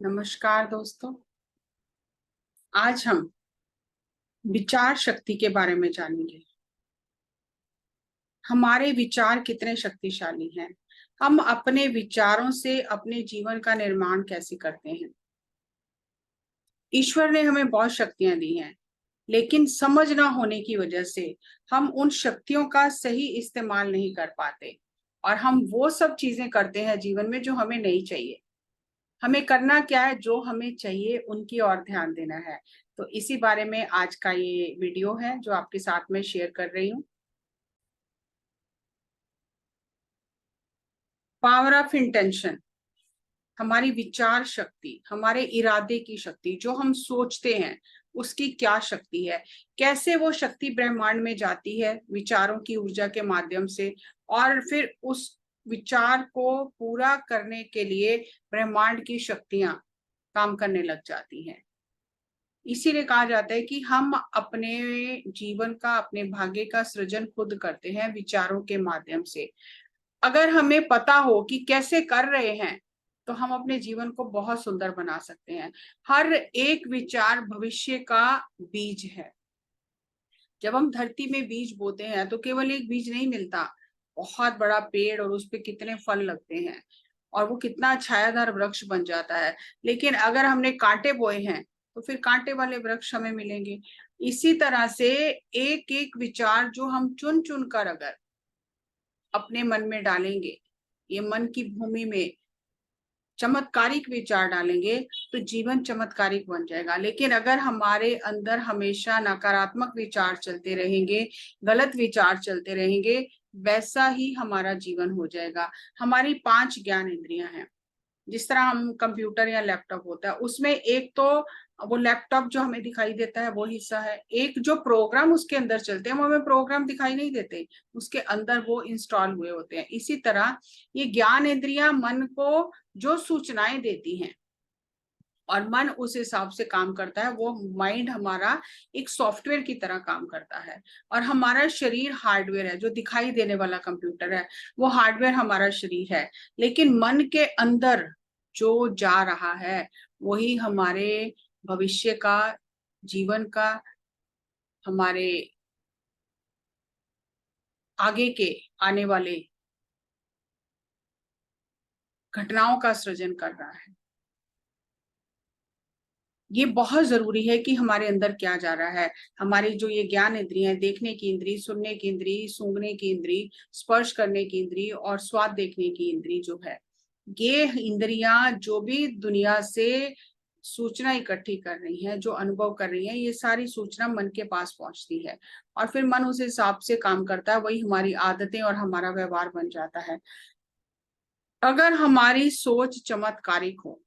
नमस्कार दोस्तों। आज हम विचार शक्ति के बारे में जानेंगे। हमारे विचार कितने शक्तिशाली हैं। हम अपने विचारों से अपने जीवन का निर्माण कैसे करते हैं। ईश्वर ने हमें बहुत शक्तियां दी हैं, लेकिन समझ ना होने की वजह से हम उन शक्तियों का सही इस्तेमाल नहीं कर पाते और हम वो सब चीजें करते हैं जीवन में जो हमें नहीं चाहिए। हमें करना क्या है, जो हमें चाहिए उनकी ओर ध्यान देना है। तो इसी बारे में आज का ये वीडियो है जो आपके साथ में शेयर कर रही हूँ। पावर ऑफ इंटेंशन, हमारी विचार शक्ति, हमारे इरादे की शक्ति, जो हम सोचते हैं उसकी क्या शक्ति है, कैसे वो शक्ति ब्रह्मांड में जाती है विचारों की ऊर्जा के माध्यम से, और फिर उस विचार को पूरा करने के लिए ब्रह्मांड की शक्तियां काम करने लग जाती हैं। इसीलिए कहा जाता है कि हम अपने जीवन का, अपने भाग्य का सृजन खुद करते हैं विचारों के माध्यम से। अगर हमें पता हो कि कैसे कर रहे हैं तो हम अपने जीवन को बहुत सुंदर बना सकते हैं। हर एक विचार भविष्य का बीज है। जब हम धरती में बीज बोते हैं तो केवल एक बीज नहीं मिलता, बहुत बड़ा पेड़, और उस पे कितने फल लगते हैं और वो कितना छायादार वृक्ष बन जाता है। लेकिन अगर हमने कांटे बोए हैं तो फिर कांटे वाले वृक्ष हमें मिलेंगे। इसी तरह से एक एक विचार जो हम चुन चुन कर अगर अपने मन में डालेंगे, ये मन की भूमि में चमत्कारिक विचार डालेंगे तो जीवन चमत्कारिक बन जाएगा। लेकिन अगर हमारे अंदर हमेशा नकारात्मक विचार चलते रहेंगे, गलत विचार चलते रहेंगे, वैसा ही हमारा जीवन हो जाएगा। हमारी 5 ज्ञान इंद्रियां हैं। जिस तरह हम कंप्यूटर या लैपटॉप होता है, उसमें एक तो वो लैपटॉप जो हमें दिखाई देता है वो हिस्सा है, एक जो प्रोग्राम उसके अंदर चलते हैं वो हमें प्रोग्राम दिखाई नहीं देते, उसके अंदर वो इंस्टॉल हुए होते हैं। इसी तरह ये ज्ञान इंद्रियां मन को जो सूचनाएं देती हैं और मन उस हिसाब से काम करता है। वो माइंड हमारा एक सॉफ्टवेयर की तरह काम करता है और हमारा शरीर हार्डवेयर है, जो दिखाई देने वाला कंप्यूटर है वो हार्डवेयर हमारा शरीर है। लेकिन मन के अंदर जो जा रहा है वही हमारे भविष्य का, जीवन का, हमारे आगे के आने वाले घटनाओं का सृजन कर रहा है। ये बहुत जरूरी है कि हमारे अंदर क्या जा रहा है। हमारी जो ये ज्ञान इंद्रियां, देखने की इंद्री, सुनने की इंद्री, सूंघने की इंद्री, स्पर्श करने की इंद्री और स्वाद देखने की इंद्री जो है, ये इंद्रियां जो भी दुनिया से सूचना इकट्ठी कर रही हैं, जो अनुभव कर रही हैं, ये सारी सूचना मन के पास पहुंचती है और फिर मन उस हिसाब से काम करता है। वही हमारी आदतें और हमारा व्यवहार बन जाता है। अगर हमारी सोच चमत्कारिक हो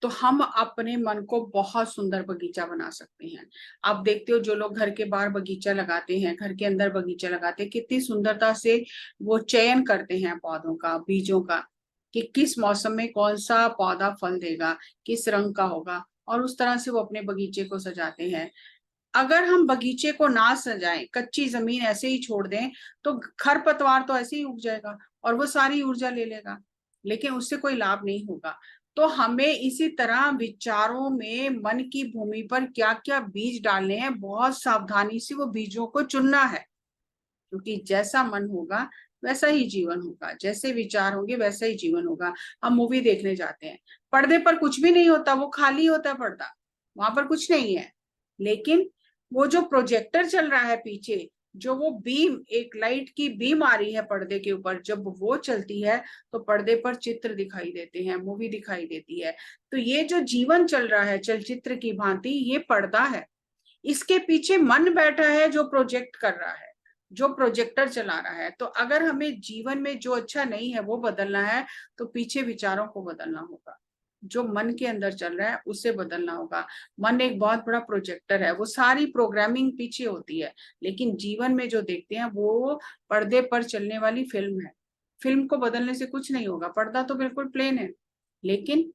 तो हम अपने मन को बहुत सुंदर बगीचा बना सकते हैं। आप देखते हो जो लोग घर के बाहर बगीचा लगाते हैं, घर के अंदर बगीचा लगाते हैं, कितनी सुंदरता से वो चयन करते हैं पौधों का, बीजों का, कि किस मौसम में कौन सा पौधा फल देगा, किस रंग का होगा, और उस तरह से वो अपने बगीचे को सजाते हैं। अगर हम बगीचे को ना सजाएं, कच्ची जमीन ऐसे ही छोड़ दें, तो खरपतवार तो ऐसे ही उग जाएगा और वो सारी ऊर्जा ले लेगा, लेकिन उससे कोई लाभ नहीं होगा। तो हमें इसी तरह विचारों में, मन की भूमि पर क्या क्या बीज डालने हैं, बहुत सावधानी से वो बीजों को चुनना है। क्योंकि जैसा मन होगा वैसा ही जीवन होगा, जैसे विचार होंगे वैसा ही जीवन होगा। हम मूवी देखने जाते हैं, पर्दे पर कुछ भी नहीं होता, वो खाली होता है पर्दा, वहां पर कुछ नहीं है। लेकिन वो जो प्रोजेक्टर चल रहा है पीछे, जो वो बीम, एक लाइट की बीम आ रही है पर्दे के ऊपर, जब वो चलती है तो पर्दे पर चित्र दिखाई देते हैं, मूवी दिखाई देती है। तो ये जो जीवन चल रहा है चलचित्र की भांति, ये पर्दा है। इसके पीछे मन बैठा है जो प्रोजेक्ट कर रहा है, जो प्रोजेक्टर चला रहा है। तो अगर हमें जीवन में जो अच्छा नहीं है वो बदलना है तो पीछे विचारों को बदलना होगा, जो मन के अंदर चल रहा है उसे बदलना होगा। मन एक बहुत बड़ा प्रोजेक्टर है, वो सारी प्रोग्रामिंग पीछे होती है। लेकिन जीवन में जो देखते हैं वो पर्दे पर चलने वाली फिल्म है। फिल्म को बदलने से कुछ नहीं होगा, पर्दा तो बिल्कुल प्लेन है, लेकिन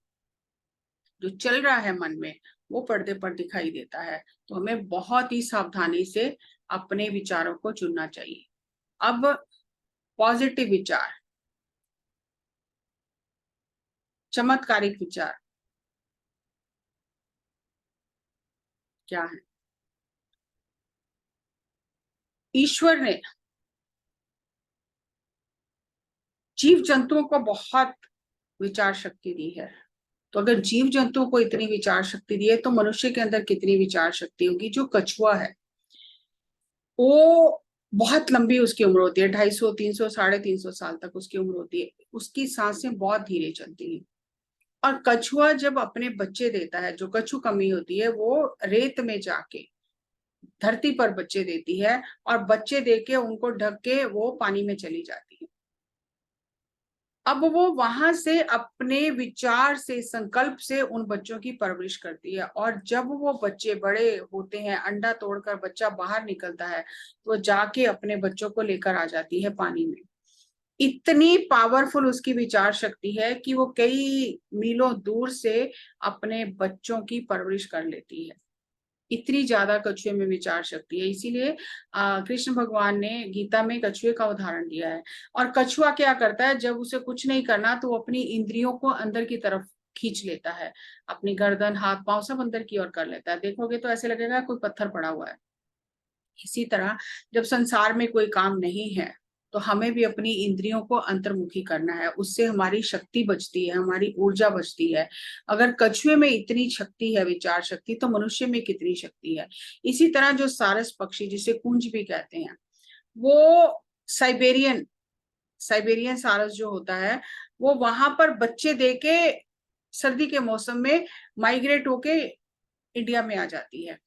जो चल रहा है मन में वो पर्दे पर दिखाई देता है। तो हमें बहुत ही सावधानी से अपने विचारों को चुनना चाहिए। अब पॉजिटिव विचार, चमत्कारिक विचार क्या है? ईश्वर ने जीव जंतुओं को बहुत विचार शक्ति दी है। तो अगर जीव जंतुओं को इतनी विचार शक्ति दी है तो मनुष्य के अंदर कितनी विचार शक्ति होगी। जो कछुआ है वो बहुत लंबी उसकी उम्र होती है, 250, 300, 350 साल तक उसकी उम्र होती है। उसकी सांसें बहुत धीरे चलती हैं। और कछुआ जब अपने बच्चे देता है, जो कछु कमी होती है, वो रेत में जाके धरती पर बच्चे देती है और बच्चे देके उनको ढक के वो पानी में चली जाती है। अब वो वहां से अपने विचार से, संकल्प से उन बच्चों की परवरिश करती है। और जब वो बच्चे बड़े होते हैं, अंडा तोड़कर बच्चा बाहर निकलता है, तो जाके अपने बच्चों को लेकर आ जाती है पानी में। इतनी पावरफुल उसकी विचार शक्ति है कि वो कई मीलों दूर से अपने बच्चों की परवरिश कर लेती है। इतनी ज्यादा कछुए में विचार शक्ति है। इसीलिए कृष्ण भगवान ने गीता में कछुए का उदाहरण दिया है। और कछुआ क्या करता है, जब उसे कुछ नहीं करना तो वो अपनी इंद्रियों को अंदर की तरफ खींच लेता है। अपनी गर्दन, हाथ, पांव सब अंदर की ओर कर लेता है। देखोगे तो ऐसे लगेगा कोई पत्थर पड़ा हुआ है। इसी तरह जब संसार में कोई काम नहीं है तो हमें भी अपनी इंद्रियों को अंतर्मुखी करना है। उससे हमारी शक्ति बचती है, हमारी ऊर्जा बचती है। अगर कछुए में इतनी शक्ति है, विचार शक्ति, तो मनुष्य में कितनी शक्ति है। इसी तरह जो सारस पक्षी, जिसे कुंज भी कहते हैं, वो साइबेरियन साइबेरियन सारस जो होता है, वो वहां पर बच्चे देके सर्दी के मौसम में माइग्रेट होके इंडिया में आ जाती है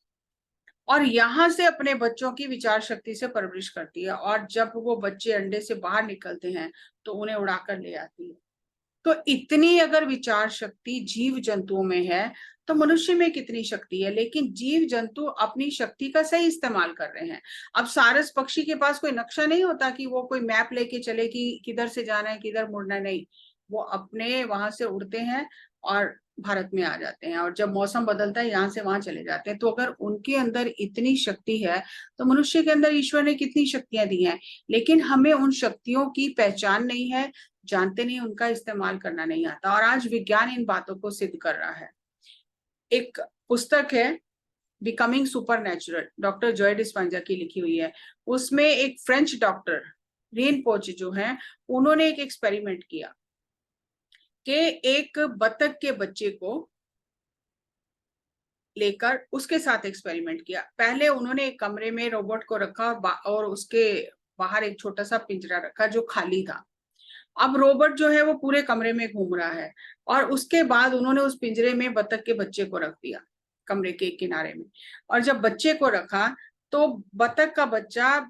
और यहाँ से अपने बच्चों की विचार शक्ति से परवरिश करती है। और जब वो बच्चे अंडे से बाहर निकलते हैं तो उन्हें उड़ाकर ले आती है। तो इतनी अगर विचार शक्ति जीव जंतुओं में है तो मनुष्य में कितनी शक्ति है। लेकिन जीव जंतु अपनी शक्ति का सही इस्तेमाल कर रहे हैं। अब सारस पक्षी के पास कोई नक्शा नहीं होता कि वो कोई मैप लेके चले कि किधर से जाना है, किधर मुड़ना है। नहीं, वो अपने वहां से उड़ते हैं और भारत में आ जाते हैं। और जब मौसम बदलता है यहाँ से वहां चले जाते हैं। तो अगर उनके अंदर इतनी शक्ति है तो मनुष्य के अंदर ईश्वर ने कितनी शक्तियां दी हैं। लेकिन हमें उन शक्तियों की पहचान नहीं है, जानते नहीं, उनका इस्तेमाल करना नहीं आता। और आज विज्ञान इन बातों को सिद्ध कर रहा है। एक पुस्तक है becoming super natural, doctor Joy Dispenza की लिखी हुई है। उसमें एक फ्रेंच डॉक्टर रिनपोचे जो है, उन्होंने एक एक्सपेरिमेंट किया कि एक बतख के बच्चे को लेकर उसके साथ एक्सपेरिमेंट किया। पहले उन्होंने एक कमरे में रोबोट को रखा और उसके बाहर एक छोटा सा पिंजरा रखा जो खाली था। अब रोबोट जो है वो पूरे कमरे में घूम रहा है। और उसके बाद उन्होंने उस पिंजरे में बतख के बच्चे को रख दिया कमरे के किनारे में। और जब बच्चे को रखा तो बतख का बच्चा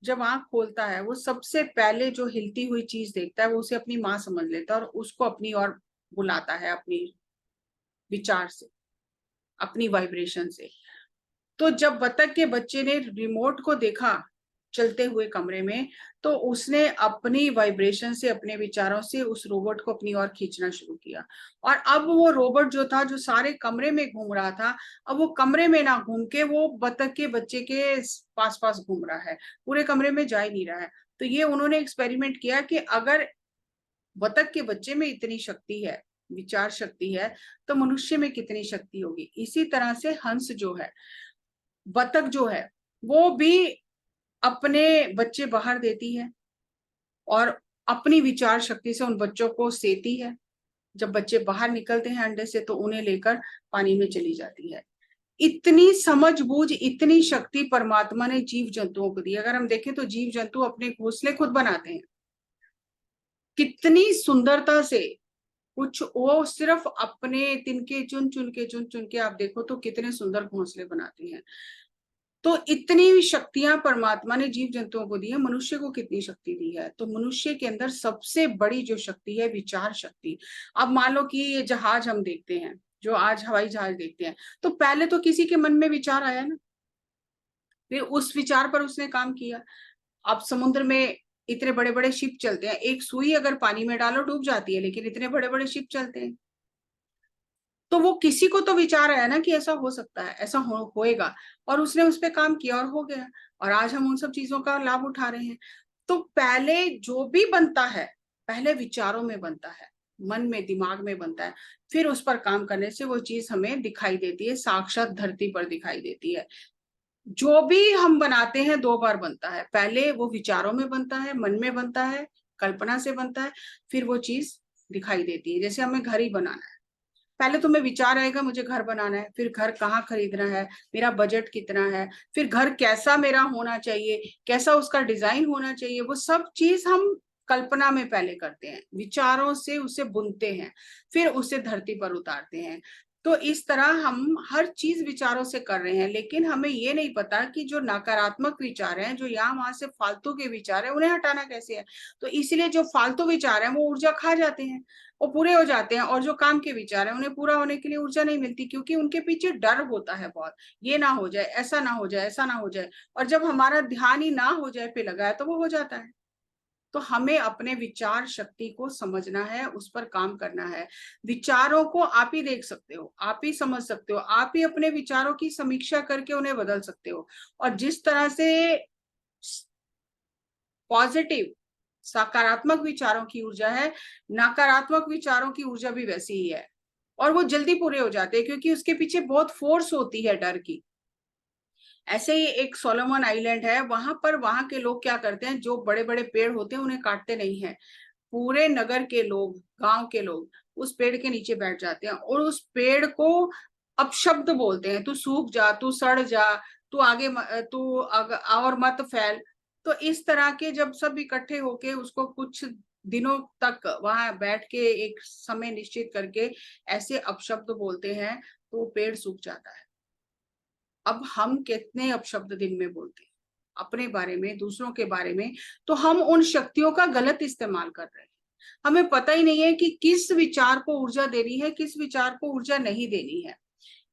जब आंख खोलता है, वो सबसे पहले जो हिलती हुई चीज देखता है वो उसे अपनी माँ समझ लेता है और उसको अपनी ओर बुलाता है अपनी विचार से, अपनी वाइब्रेशन से। तो जब बतख के बच्चे ने रिमोट को देखा चलते हुए कमरे में, तो उसने अपनी वाइब्रेशन से, अपने विचारों से उस रोबोट को अपनी ओर खींचना शुरू किया। और अब वो रोबोट जो था, जो सारे कमरे में घूम रहा था, अब वो कमरे में ना घूम के वो बतख के बच्चे के पास पास घूम रहा है, पूरे कमरे में जा ही नहीं रहा है। तो ये उन्होंने एक्सपेरिमेंट किया कि अगर बतख के बच्चे में इतनी शक्ति है, विचार शक्ति है, तो मनुष्य में कितनी शक्ति होगी। इसी तरह से हंस जो है, बतख जो है, वो भी अपने बच्चे बाहर देती है और अपनी विचार शक्ति से उन बच्चों को सेती है। जब बच्चे बाहर निकलते हैं अंडे से तो उन्हें लेकर पानी में चली जाती है। इतनी समझ बूझ, इतनी शक्ति परमात्मा ने जीव जंतुओं को दी। अगर हम देखें तो जीव जंतु अपने घोंसले खुद बनाते हैं, कितनी सुंदरता से। कुछ वो सिर्फ अपने तिनके चुन चुन के आप देखो तो कितने सुंदर घोंसले बनाते हैं। तो इतनी शक्तियां परमात्मा ने जीव जंतुओं को दी है। मनुष्य को कितनी शक्ति दी है? तो मनुष्य के अंदर सबसे बड़ी जो शक्ति है, विचार शक्ति। अब मान लो कि ये जहाज हम देखते हैं, जो आज हवाई जहाज देखते हैं, तो पहले तो किसी के मन में विचार आया ना, फिर उस विचार पर उसने काम किया। अब समुद्र में इतने बड़े बड़े शिप चलते हैं, एक सुई अगर पानी में डालो डूब जाती है, लेकिन इतने बड़े बड़े शिप चलते हैं। तो वो किसी को तो विचार आया ना कि ऐसा हो सकता है, ऐसा होएगा, और उसने उस पर काम किया और हो गया। और आज हम उन सब चीजों का लाभ उठा रहे हैं। तो पहले जो भी बनता है, पहले विचारों में बनता है। मन में, दिमाग में बनता है, फिर उस पर काम करने से वो चीज हमें दिखाई देती है, साक्षात धरती पर दिखाई देती है। जो भी हम बनाते हैं 2 बार बनता है, पहले वो विचारों में बनता है, मन में बनता है, कल्पना से बनता है, फिर वो चीज दिखाई देती है। जैसे हमें घर ही बनाना है, पहले तुम्हें विचार आएगा मुझे घर बनाना है, फिर घर कहाँ खरीदना है, मेरा बजट कितना है, फिर घर कैसा मेरा होना चाहिए, कैसा उसका डिजाइन होना चाहिए, वो सब चीज हम कल्पना में पहले करते हैं, विचारों से उसे बुनते हैं, फिर उसे धरती पर उतारते हैं। तो इस तरह हम हर चीज विचारों से कर रहे हैं, लेकिन हमें ये नहीं पता कि जो नकारात्मक विचार हैं, जो यहाँ वहां से फालतू के विचार है, उन्हें हटाना कैसे है। तो इसलिए जो फालतू विचार है वो ऊर्जा खा जाते हैं, वो पूरे हो जाते हैं, और जो काम के विचार है उन्हें पूरा होने के लिए ऊर्जा नहीं मिलती, क्योंकि उनके पीछे डर होता है बहुत, ये ना हो जाए, ऐसा ना हो जाए, ऐसा ना हो जाए। और जब हमारा ध्यान ही ना हो जाए पे लगा है तो वो हो जाता है। तो हमें अपने विचार शक्ति को समझना है, उस पर काम करना है। विचारों को आप ही देख सकते हो, आप ही समझ सकते हो, आप ही अपने विचारों की समीक्षा करके उन्हें बदल सकते हो। और जिस तरह से पॉजिटिव, सकारात्मक विचारों की ऊर्जा है, नकारात्मक विचारों की ऊर्जा भी वैसी ही है, और वो जल्दी पूरे हो जाते हैं, क्योंकि उसके पीछे बहुत फोर्स होती है डर की। ऐसे ही एक सोलोमन आइलैंड है, वहां पर वहां के लोग क्या करते हैं, जो बड़े बड़े पेड़ होते हैं उन्हें काटते नहीं है। पूरे नगर के लोग, गांव के लोग उस पेड़ के नीचे बैठ जाते हैं और उस पेड़ को अपशब्द बोलते हैं, तू सूख जा, तू सड़ जा, तू आगे और मत फैल। तो इस तरह के जब सब इकट्ठे होके उसको कुछ दिनों तक वहां बैठ के एक समय निश्चित करके ऐसे अपशब्द बोलते हैं, तो पेड़ सूख जाता है। अब हम कितने अपशब्द दिन में बोलते हैं अपने बारे में, दूसरों के बारे में, तो हम उन शक्तियों का गलत इस्तेमाल कर रहे हैं। हमें पता ही नहीं है कि किस विचार को ऊर्जा देनी है, किस विचार को ऊर्जा नहीं देनी है।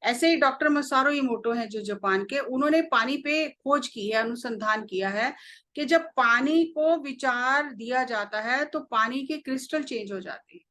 ऐसे ही डॉक्टर मसारो इमोटो हैं जो जापान के, उन्होंने पानी पे खोज की है, अनुसंधान किया है कि जब पानी को विचार दिया जाता है तो पानी के क्रिस्टल चेंज हो जाते हैं।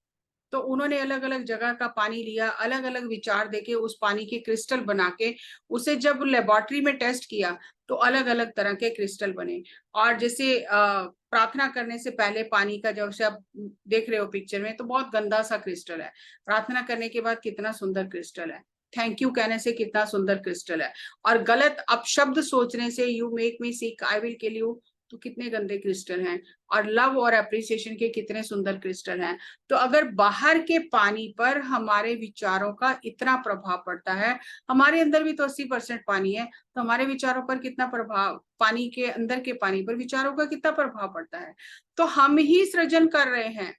तो उन्होंने अलग अलग जगह का पानी लिया, अलग अलग विचार देके उस पानी के क्रिस्टल बना के उसे जब लेबोरेटरी में टेस्ट किया तो अलग अलग तरह के क्रिस्टल बने। और जैसे प्रार्थना करने से पहले पानी का, जब से आप देख रहे हो पिक्चर में, तो बहुत गंदा सा क्रिस्टल है, प्रार्थना करने के बाद कितना सुंदर क्रिस्टल है, थैंक यू कहने से कितना सुंदर क्रिस्टल है, और गलत अपशब्द सोचने से, you make me sick, I will kill you, तो कितने गंदे क्रिस्टल हैं। और लव और अप्रिसिएशन के कितने सुंदर क्रिस्टल हैं। तो अगर बाहर के पानी पर हमारे विचारों का इतना प्रभाव पड़ता है, हमारे अंदर भी तो 80% पानी है, तो हमारे विचारों पर कितना प्रभाव, पानी के अंदर के पानी पर विचारों का कितना प्रभाव पड़ता है। तो हम ही सृजन कर रहे हैं,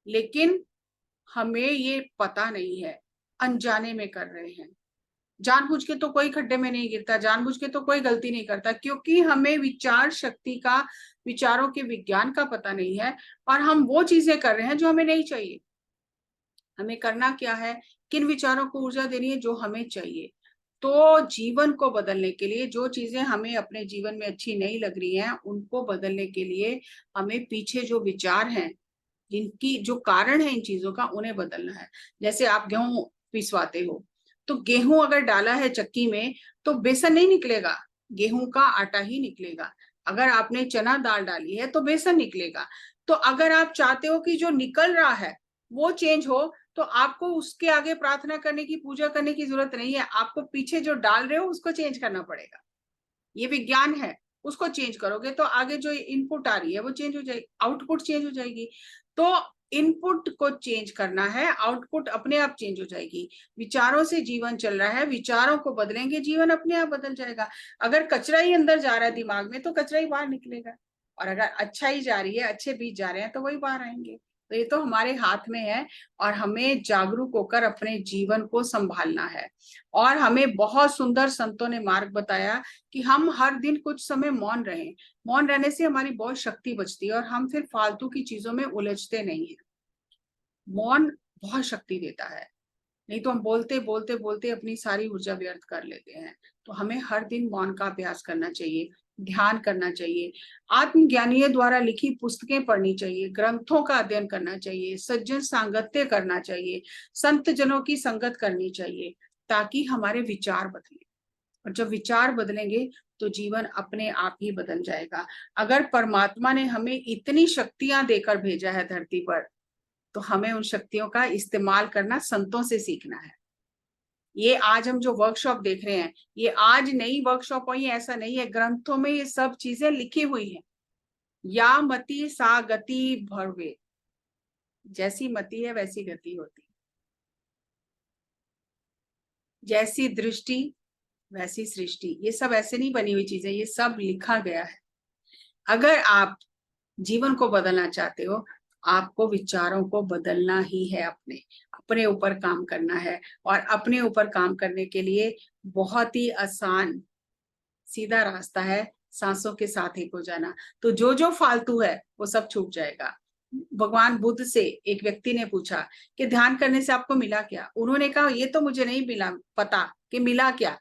लेकिन हमें ये पता नहीं है, अनजाने में कर रहे हैं। जानबूझ के तो कोई खड्डे में नहीं गिरता, जानबूझ के तो कोई गलती नहीं करता, क्योंकि हमें विचार शक्ति का, विचारों के विज्ञान का पता नहीं है, और हम वो चीजें कर रहे हैं जो हमें नहीं चाहिए। हमें करना क्या है, किन विचारों को ऊर्जा देनी है, जो हमें चाहिए। तो जीवन को बदलने के लिए, जो चीजें हमें अपने जीवन में अच्छी नहीं लग रही हैं, उनको बदलने के लिए हमें पीछे जो विचार हैं, जिनकी जो कारण है इन चीजों का, उन्हें बदलना है। जैसे आप गेहूं पिसवाते हो, तो गेहूं अगर डाला है चक्की में तो बेसन नहीं निकलेगा, गेहूं का आटा ही निकलेगा। अगर आपने चना दाल डाली है तो बेसन निकलेगा। तो अगर आप चाहते हो कि जो निकल रहा है वो चेंज हो, तो आपको उसके आगे प्रार्थना करने की, पूजा करने की जरूरत नहीं है, आपको पीछे जो डाल रहे हो उसको चेंज करना पड़ेगा। ये विज्ञान है, उसको चेंज करोगे तो आगे जो इनपुट आ रही है वो चेंज हो जाएगी, आउटपुट चेंज हो जाएगी। तो इनपुट को चेंज करना है, आउटपुट अपने आप चेंज हो जाएगी। विचारों से जीवन चल रहा है, विचारों को बदलेंगे, जीवन अपने आप बदल जाएगा। अगर कचरा ही अंदर जा रहा है दिमाग में, तो कचरा ही बाहर निकलेगा, और अगर अच्छा ही जा रही है, अच्छे बीज जा रहे हैं, तो वही बाहर आएंगे। तो ये तो हमारे हाथ में है, और हमें जागरूक होकर अपने जीवन को संभालना है। और हमें बहुत सुंदर संतों ने मार्ग बताया कि हम हर दिन कुछ समय मौन रहें। मौन रहने से हमारी बहुत शक्ति बचती है, और हम फिर फालतू की चीजों में उलझते नहीं है। मौन बहुत शक्ति देता है, नहीं तो हम बोलते बोलते बोलते अपनी सारी ऊर्जा व्यर्थ कर लेते हैं। तो हमें हर दिन मौन का अभ्यास करना चाहिए, ध्यान करना चाहिए, आत्मज्ञानियों द्वारा लिखी पुस्तकें पढ़नी चाहिए, ग्रंथों का अध्ययन करना चाहिए, सज्जन सांगत्य करना चाहिए, संत जनों की संगत करनी चाहिए, ताकि हमारे विचार बदले। और जब विचार बदलेंगे तो जीवन अपने आप ही बदल जाएगा। अगर परमात्मा ने हमें इतनी शक्तियां देकर भेजा है धरती पर, तो हमें उन शक्तियों का इस्तेमाल करना संतों से सीखना है। ये आज हम जो वर्कशॉप देख रहे हैं, ये आज नई वर्कशॉप हुई, ऐसा नहीं है, ग्रंथों में ये सब चीजें लिखी हुई हैं। या मति सा गति भरवे, जैसी मति है वैसी गति होती, जैसी दृष्टि वैसी सृष्टि। ये सब ऐसे नहीं बनी हुई चीजें, ये सब लिखा गया है। अगर आप जीवन को बदलना चाहते हो, आपको विचारों को बदलना ही है, अपने अपने ऊपर काम करना है। और अपने ऊपर काम करने के लिए बहुत ही आसान सीधा रास्ता है, सांसों के साथ एक हो जाना। तो जो जो फालतू है वो सब छूट जाएगा। भगवान बुद्ध से एक व्यक्ति ने पूछा कि ध्यान करने से आपको मिला क्या? उन्होंने कहा ये तो मुझे नहीं मिला पता कि मिला क्या,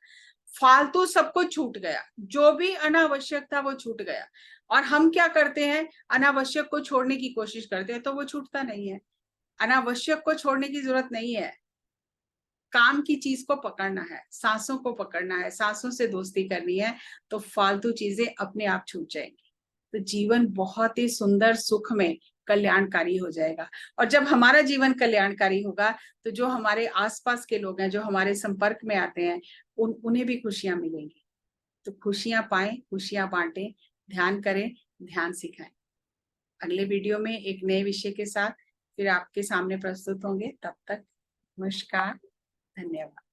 फालतू सब कुछ छूट गया, जो भी अनावश्यक था वो छूट गया। और हम क्या करते हैं, अनावश्यक को छोड़ने की कोशिश करते हैं तो वो छूटता नहीं है। अनावश्यक को छोड़ने की जरूरत नहीं है, काम की चीज को पकड़ना है, सांसों को पकड़ना है, सांसों से दोस्ती करनी है, तो फालतू चीजें अपने आप छूट जाएंगी। तो जीवन बहुत ही सुंदर, सुख में कल्याणकारी हो जाएगा। और जब हमारा जीवन कल्याणकारी होगा तो जो हमारे आसपास के लोग हैं, जो हमारे संपर्क में आते हैं, उन्हें भी खुशियां मिलेंगी। तो खुशियां पाएं, खुशियां बांटें, ध्यान करें, ध्यान सिखाएं। अगले वीडियो में एक नए विषय के साथ फिर आपके सामने प्रस्तुत होंगे। तब तक नमस्कार, धन्यवाद।